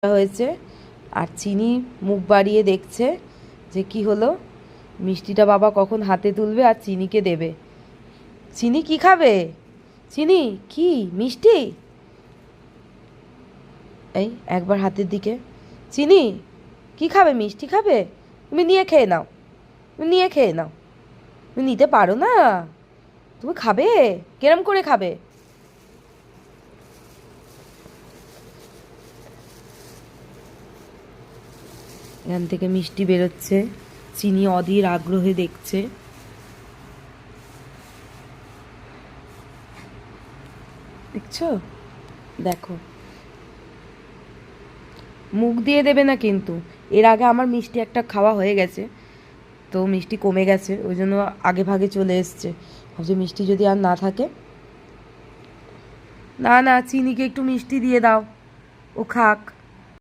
হয়েছে। আর চিনি মুখ বাড়িয়ে দেখছে যে কি হলো, মিষ্টিটা বাবা কখন হাতে তুলবে আর চিনিকে দেবে। চিনি কি খাবে? চিনি কি মিষ্টি? এই একবার হাতের দিকে। চিনি কি খাবে? মিষ্টি খাবে? তুমি নিয়ে খেয়ে নাও, তুমি নিয়ে খেয়ে নাও। তুমি নিতে পারো না? তুমি খাবে? কেরম করে খাবে? এখান থেকে মিষ্টি বেরোচ্ছে, চিনি অধীর আগ্রহে দেখছে। দেখছো? দেখো, মুখ দিয়ে দেবে না কিন্তু। এর আগে আমার মিষ্টি একটা খাওয়া হয়ে গেছে, তো মিষ্টি কমে গেছে, ওই জন্য আগে ভাগে চলে এসছে। ভাবছি মিষ্টি যদি আর না থাকে। না না, চিনিকে একটু মিষ্টি দিয়ে দাও, ও খাক।